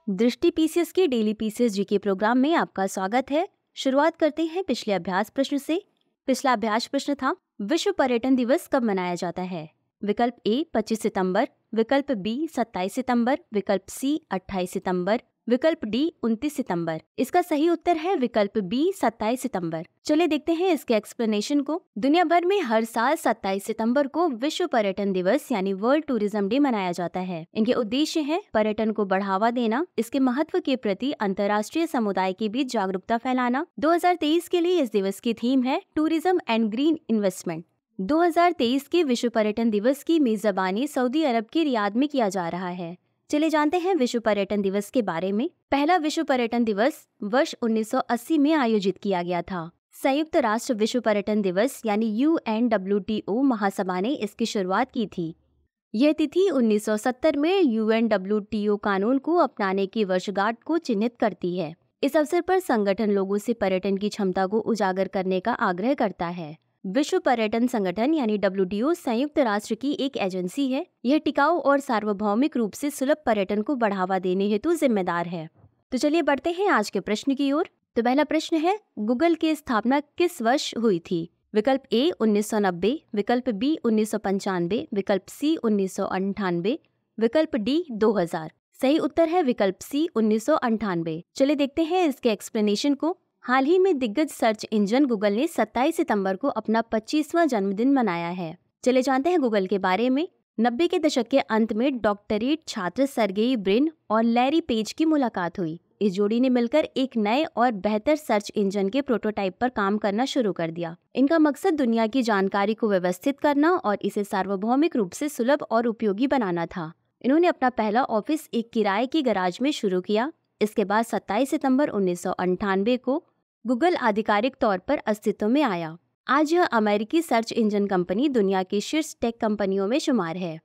दृष्टि पीसीएस के daily PCS GK programme में आपका स्वागत है। शुरुआत करते हैं पिछले अभ्यास प्रश्न से। पिछला अभ्यास प्रश्न था, विश्व पर्यटन दिवस कब मनाया जाता है? विकल्प ए 25 सितंबर, विकल्प बी 27 सितंबर, विकल्प सी 28 सितंबर, विकल्प डी 29 सितंबर। इसका सही उत्तर है विकल्प बी 27 सितंबर। चलिए देखते हैं इसके एक्सप्लेनेशन को। दुनिया भर में हर साल 27 सितंबर को विश्व पर्यटन दिवस यानी वर्ल्ड टूरिज्म डे मनाया जाता है। इनके उद्देश्य है पर्यटन को बढ़ावा देना, इसके महत्व के प्रति अंतर्राष्ट्रीय समुदाय के बीच जागरूकता फैलाना। 2023 के लिए इस दिवस की थीम है टूरिज्म एंड ग्रीन इन्वेस्टमेंट। 2023 के विश्व पर्यटन दिवस की मेजबानी सऊदी अरब के रियाद में किया जा रहा है। चले जानते हैं विश्व पर्यटन दिवस के बारे में। पहला विश्व पर्यटन दिवस वर्ष 1980 में आयोजित किया गया था। संयुक्त राष्ट्र विश्व पर्यटन दिवस यानी UNWTO महासभा ने इसकी शुरुआत की थी। यह तिथि 1970 में UNWTO कानून को अपनाने की वर्षगांठ को चिन्हित करती है। इस अवसर पर संगठन लोगों से पर्यटन की क्षमता को उजागर करने का आग्रह करता है। विश्व पर्यटन संगठन यानी WTO संयुक्त राष्ट्र की एक एजेंसी है। यह टिकाऊ और सार्वभौमिक रूप से सुलभ पर्यटन को बढ़ावा देने हेतु जिम्मेदार है। तो चलिए बढ़ते हैं आज के प्रश्न की ओर। तो पहला प्रश्न है, गूगल की स्थापना किस वर्ष हुई थी? विकल्प ए 1990, विकल्प बी 1995, विकल्प सी 1998, विकल्प डी 2000। सही उत्तर है विकल्प सी 1998। चलिए देखते हैं इसके एक्सप्लेनेशन को। हाल ही में दिग्गज सर्च इंजन गूगल ने 27 सितंबर को अपना 25वां जन्मदिन मनाया है। चले जानते हैं गूगल के बारे में। 90 के दशक के अंत में डॉक्टरेट छात्र सर्गेई ब्रिन और लैरी पेज की मुलाकात हुई। इस जोड़ी ने मिलकर एक नए और बेहतर सर्च इंजन के प्रोटोटाइप पर काम करना शुरू कर दिया। इनका मकसद दुनिया की जानकारी को व्यवस्थित करना और इसे सार्वभौमिक रूप से सुलभ और उपयोगी बनाना था। इन्होंने अपना पहला ऑफिस एक किराए की गैराज में शुरू किया। इसके बाद 27 सितंबर 1998 को गूगल आधिकारिक तौर पर अस्तित्व में आया। आज यह अमेरिकी सर्च इंजन कंपनी दुनिया की शीर्ष टेक कंपनियों में शुमार है।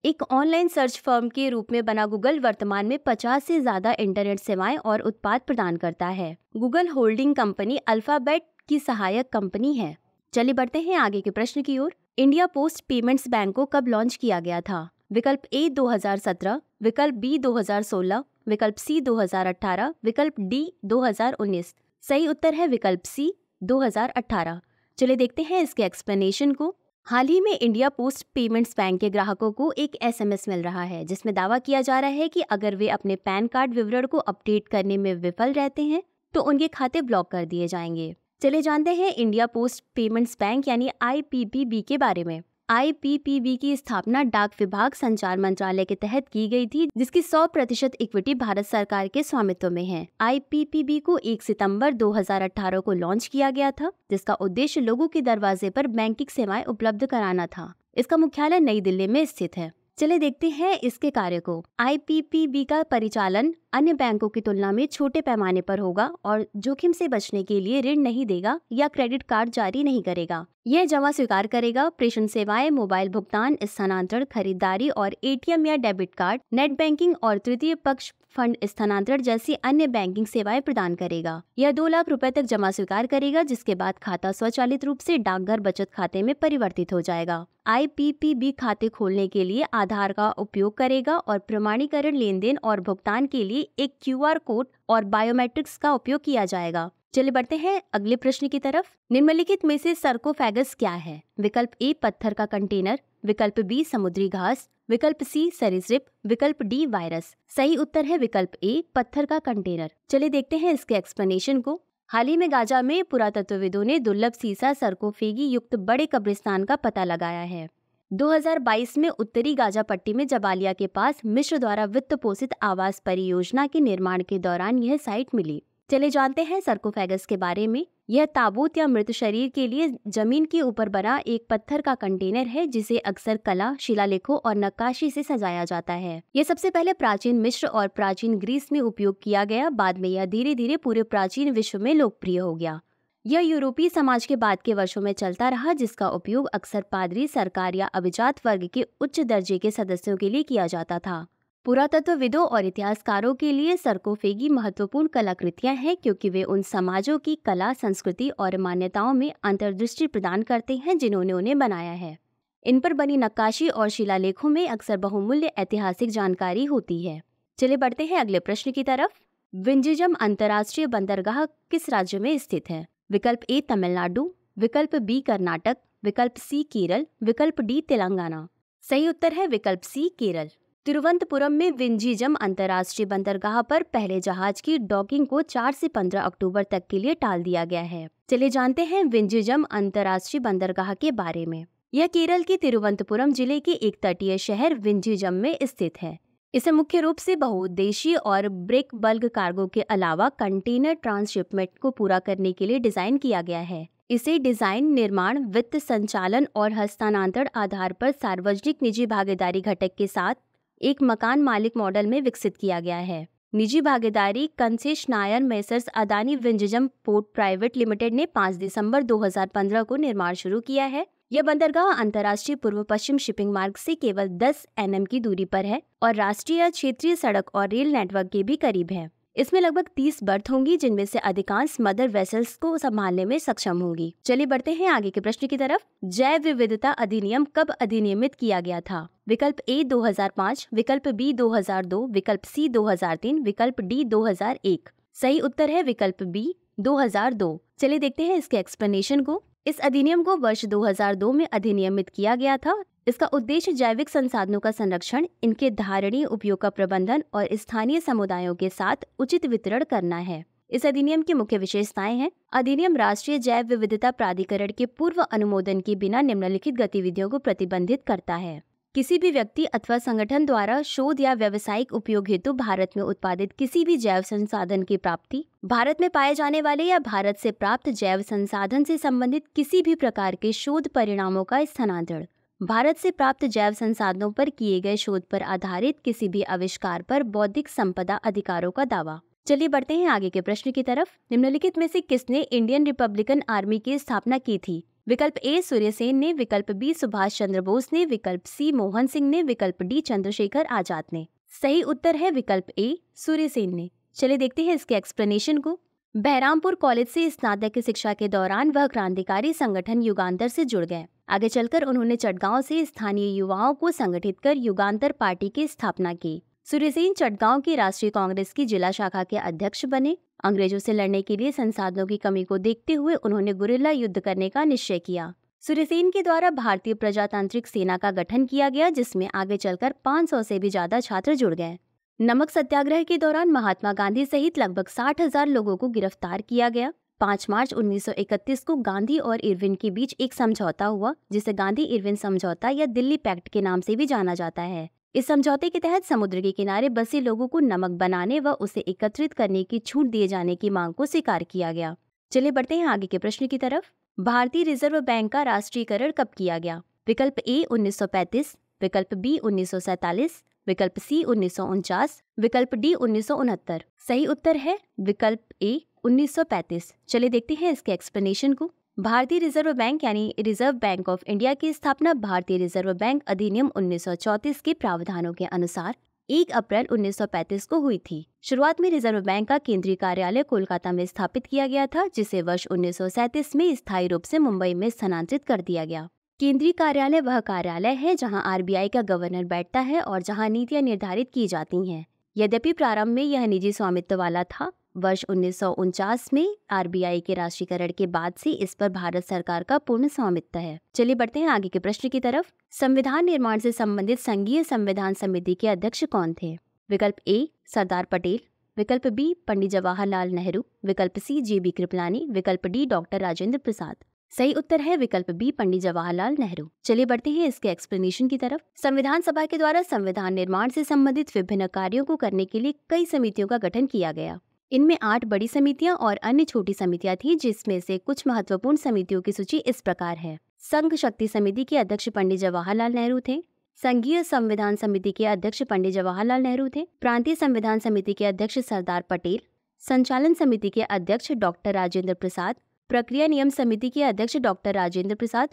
एक ऑनलाइन सर्च फर्म के रूप में बना गूगल वर्तमान में 50 से ज्यादा इंटरनेट सेवाएं और उत्पाद प्रदान करता है। गूगल होल्डिंग कंपनी अल्फाबेट की सहायक कंपनी है। चलिए बढ़ते हैं आगे के प्रश्न की ओर। इंडिया पोस्ट पेमेंट्स बैंक को कब लॉन्च किया गया था? विकल्प ए 2017, विकल्प बी 2016, विकल्प सी 2018, विकल्प डी 2019। सही उत्तर है विकल्प सी 2018। चलिए देखते हैं इसके एक्सप्लेनेशन को। हाल ही में इंडिया पोस्ट पेमेंट्स बैंक के ग्राहकों को एक SMS मिल रहा है जिसमें दावा किया जा रहा है कि अगर वे अपने पैन कार्ड विवरण को अपडेट करने में विफल रहते हैं तो उनके खाते ब्लॉक कर दिए जाएंगे। चले जानते हैं इंडिया पोस्ट पेमेंट्स बैंक यानी IPPB के बारे में। IPPB की स्थापना डाक विभाग संचार मंत्रालय के तहत की गई थी, जिसकी 100% इक्विटी भारत सरकार के स्वामित्व में है। IPPB को 1 सितंबर 2018 को लॉन्च किया गया था, जिसका उद्देश्य लोगों के दरवाजे पर बैंकिंग सेवाएं उपलब्ध कराना था। इसका मुख्यालय नई दिल्ली में स्थित है। चले देखते हैं इसके कार्य को। IPPB का परिचालन अन्य बैंकों की तुलना में छोटे पैमाने पर होगा और जोखिम से बचने के लिए ऋण नहीं देगा या क्रेडिट कार्ड जारी नहीं करेगा। यह जमा स्वीकार करेगा, प्रेषण सेवाएं, मोबाइल भुगतान, स्थानांतरण, खरीदारी और ATM या डेबिट कार्ड, नेट बैंकिंग और तृतीय पक्ष फंड स्थानांतरण जैसी अन्य बैंकिंग सेवाएं प्रदान करेगा। यह 2 लाख रुपए तक जमा स्वीकार करेगा, जिसके बाद खाता स्वचालित रूप से डाकघर बचत खाते में परिवर्तित हो जाएगा। IPPB खाते खोलने के लिए आधार का उपयोग करेगा और प्रमाणीकरण, लेन देन और भुगतान के लिए एक QR कोड और बायोमेट्रिक्स का उपयोग किया जाएगा। चलिए बढ़ते हैं अगले प्रश्न की तरफ। निम्नलिखित में से सर्कोफेगस क्या है? विकल्प ए पत्थर का कंटेनर, विकल्प बी समुद्री घास, विकल्प सी सरीसृप, विकल्प डी वायरस। सही उत्तर है विकल्प ए पत्थर का कंटेनर। चलिए देखते हैं इसके एक्सप्लेनेशन को। हाल ही में गाजा में पुरातत्वविदों ने दुर्लभ सीसा सर्कोफेगी युक्त बड़े कब्रिस्तान का पता लगाया है। 2022 में उत्तरी गाजा पट्टी में जबालिया के पास मिस्र द्वारा वित्त पोषित आवास परियोजना के निर्माण के दौरान यह साइट मिली। चले जानते हैं सर्कोफेगस के बारे में। यह ताबूत या मृत शरीर के लिए जमीन के ऊपर बना एक पत्थर का कंटेनर है, जिसे अक्सर कला, शिलालेखों और नक्काशी से सजाया जाता है। यह सबसे पहले प्राचीन मिस्र और प्राचीन ग्रीस में उपयोग किया गया। बाद में यह धीरे धीरे पूरे प्राचीन विश्व में लोकप्रिय हो गया। यह यूरोपीय समाज के बाद के वर्षों में चलता रहा, जिसका उपयोग अक्सर पादरी, सरकार या अभिजात वर्ग के उच्च दर्जे के सदस्यों के लिए किया जाता था। पुरातत्वविदों और इतिहासकारों के लिए सर्कोफेगी महत्वपूर्ण कलाकृतियां हैं, क्योंकि वे उन समाजों की कला, संस्कृति और मान्यताओं में अंतर्दृष्टि प्रदान करते हैं जिन्होंने उन्हें बनाया है। इन पर बनी नक्काशी और शिलालेखों में अक्सर बहुमूल्य ऐतिहासिक जानकारी होती है। चलिए बढ़ते हैं अगले प्रश्न की तरफ। विंझिजम अंतर्राष्ट्रीय बंदरगाह किस राज्य में स्थित है? विकल्प ए तमिलनाडु, विकल्प बी कर्नाटक, विकल्प सी केरल, विकल्प डी तेलंगाना। सही उत्तर है विकल्प सी केरल। तिरुवनंतपुरम में विंझिजम अंतर्राष्ट्रीय बंदरगाह पर पहले जहाज की डॉकिंग को 4 से 15 अक्टूबर तक के लिए टाल दिया गया है। चलिए जानते हैं विंझिजम अंतर्राष्ट्रीय बंदरगाह के बारे में। यह केरल के तिरुवनंतपुरम जिले के एक तटीय शहर विंझिजम में स्थित है। इसे मुख्य रूप से बहुउद्देशीय और ब्रेक बल्क कार्गो के अलावा कंटेनर ट्रांसशिपमेंट को पूरा करने के लिए डिजाइन किया गया है। इसे डिजाइन, निर्माण, वित्त, संचालन और हस्तांतरण आधार पर सार्वजनिक निजी भागीदारी घटक के साथ एक मकान मालिक मॉडल में विकसित किया गया है। निजी भागीदारी concessionaire messrs Adani Vizhinjam port private limited ने 5 दिसंबर 2015 को निर्माण शुरू किया है। यह बंदरगाह अंतर्राष्ट्रीय पूर्व पश्चिम शिपिंग मार्ग से केवल 10 nm की दूरी पर है और राष्ट्रीय, क्षेत्रीय सड़क और रेल नेटवर्क के भी करीब है। इसमें लगभग 30 बर्थ होंगी, जिनमें से अधिकांश मदर वेसल्स को संभालने में सक्षम होंगी। चलिए बढ़ते हैं आगे के प्रश्न की तरफ। जैव विविधता अधिनियम कब अधिनियमित किया गया था? विकल्प ए 2005, विकल्प बी 2002, विकल्प सी 2003, विकल्प डी 2001। सही उत्तर है विकल्प बी 2002। चलिए देखते हैं इसके एक्सप्लेनेशन को। इस अधिनियम को वर्ष 2002 में अधिनियमित किया गया था। इसका उद्देश्य जैविक संसाधनों का संरक्षण, इनके धारणीय उपयोग का प्रबंधन और स्थानीय समुदायों के साथ उचित वितरण करना है। इस अधिनियम की मुख्य विशेषताएं हैं। अधिनियम राष्ट्रीय जैव विविधता प्राधिकरण के पूर्व अनुमोदन के बिना निम्नलिखित गतिविधियों को प्रतिबंधित करता है। किसी भी व्यक्ति अथवा संगठन द्वारा शोध या व्यावसायिक उपयोग हेतु भारत में उत्पादित किसी भी जैव संसाधन की प्राप्ति, भारत में पाए जाने वाले या भारत से प्राप्त जैव संसाधन से संबंधित किसी भी प्रकार के शोध परिणामों का स्थानांतरण, भारत से प्राप्त जैव संसाधनों पर किए गए शोध पर आधारित किसी भी आविष्कार पर बौद्धिक संपदा अधिकारों का दावा। चलिए बढ़ते हैं आगे के प्रश्न की तरफ। निम्नलिखित में से किसने इंडियन रिपब्लिकन आर्मी की स्थापना की थी? विकल्प ए सूर्यसेन ने, विकल्प बी सुभाष चंद्र बोस ने, विकल्प सी मोहन सिंह ने, विकल्प डी चंद्रशेखर आजाद ने। सही उत्तर है विकल्प ए सूर्यसेन ने। चलिए देखते हैं इसके एक्सप्लेनेशन को। बहरामपुर कॉलेज से स्नातक की शिक्षा के दौरान वह क्रांतिकारी संगठन युगांतर से जुड़ गए। आगे चलकर उन्होंने चटगांव से स्थानीय युवाओं को संगठित कर युगांतर पार्टी की स्थापना की। सूर्यसेन चटगांव की राष्ट्रीय कांग्रेस की जिला शाखा के अध्यक्ष बने। अंग्रेजों से लड़ने के लिए संसाधनों की कमी को देखते हुए उन्होंने गुरिल्ला युद्ध करने का निश्चय किया। सूर्यसेन के द्वारा भारतीय प्रजातांत्रिक सेना का गठन किया गया, जिसमें आगे चलकर 500 से भी ज्यादा छात्र जुड़ गए। नमक सत्याग्रह के दौरान महात्मा गांधी सहित लगभग 60,000 लोगों को गिरफ्तार किया गया। 5 मार्च 1931 को गांधी और इरविन के बीच एक समझौता हुआ, जिसे गांधी इरविन समझौता या दिल्ली पैक्ट के नाम से भी जाना जाता है। इस समझौते के तहत समुद्र के किनारे बसे लोगों को नमक बनाने व उसे एकत्रित करने की छूट दिए जाने की मांग को स्वीकार किया गया। चलिए बढ़ते हैं आगे के प्रश्न की तरफ। भारतीय रिजर्व बैंक का राष्ट्रीयकरण कब किया गया? विकल्प ए 1935, विकल्प बी 1947, विकल्प सी 1949, विकल्प डी 1969। सही उत्तर है विकल्प ए 1935। चलिए देखते हैं इसके एक्सप्लेनेशन को। भारतीय रिजर्व बैंक यानी रिजर्व बैंक ऑफ इंडिया की स्थापना भारतीय रिजर्व बैंक अधिनियम 1934 के प्रावधानों के अनुसार 1 अप्रैल 1935 को हुई थी। शुरुआत में रिजर्व बैंक का केंद्रीय कार्यालय कोलकाता में स्थापित किया गया था, जिसे वर्ष 1937 में स्थायी रूप से मुंबई में स्थानांतरित कर दिया गया। केंद्रीय कार्यालय वह कार्यालय है जहां आरबीआई का गवर्नर बैठता है और जहां नीतियां निर्धारित की जाती हैं। यद्यपि प्रारंभ में यह निजी स्वामित्व वाला था, वर्ष 1949 में आरबीआई के राष्ट्रीयकरण के बाद से इस पर भारत सरकार का पूर्ण स्वामित्व है। चलिए बढ़ते हैं आगे के प्रश्न की तरफ। संविधान निर्माण से संबंधित संघीय संविधान समिति के अध्यक्ष कौन थे? विकल्प ए सरदार पटेल, विकल्प बी पंडित जवाहरलाल नेहरू, विकल्प सी जेबी कृपलानी, विकल्प डी डॉक्टर राजेंद्र प्रसाद। सही उत्तर है विकल्प बी पंडित जवाहरलाल नेहरू। चलिए बढ़ते हैं इसके एक्सप्लेनेशन की तरफ। संविधान सभा के द्वारा संविधान निर्माण से संबंधित विभिन्न कार्यों को करने के लिए कई समितियों का गठन किया गया। इनमें 8 बड़ी समितियां और अन्य छोटी समितियां थी, जिसमें से कुछ महत्वपूर्ण समितियों की सूची इस प्रकार है। संघ शक्ति समिति के अध्यक्ष पंडित जवाहरलाल नेहरू थे। संघीय संविधान समिति के अध्यक्ष पंडित जवाहरलाल नेहरू थे। प्रांतीय संविधान समिति के अध्यक्ष सरदार पटेल। संचालन समिति के अध्यक्ष डॉक्टर राजेंद्र प्रसाद। प्रक्रिया नियम समिति के अध्यक्ष डॉक्टर राजेंद्र प्रसाद।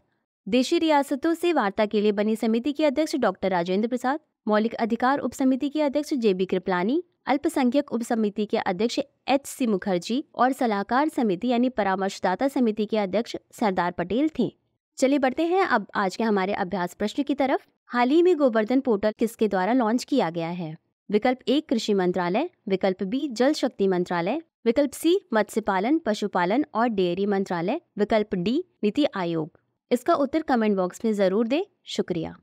देशी रियासतों से वार्ता के लिए बनी समिति के अध्यक्ष डॉक्टर राजेंद्र प्रसाद। मौलिक अधिकार उप समिति के अध्यक्ष जेबी कृपलानी। अल्पसंख्यक उप समिति के अध्यक्ष HC मुखर्जी और सलाहकार समिति यानी परामर्शदाता समिति के अध्यक्ष सरदार पटेल थे। चलिए बढ़ते हैं अब आज के हमारे अभ्यास प्रश्न की तरफ। हाल ही में गोवर्धन पोर्टल किसके द्वारा लॉन्च किया गया है? विकल्प ए कृषि मंत्रालय, विकल्प बी जल शक्ति मंत्रालय, विकल्प सी मत्स्य पालन, पशुपालन और डेयरी मंत्रालय, विकल्प डी नीति आयोग। इसका उत्तर कमेंट बॉक्स में जरूर दें। शुक्रिया।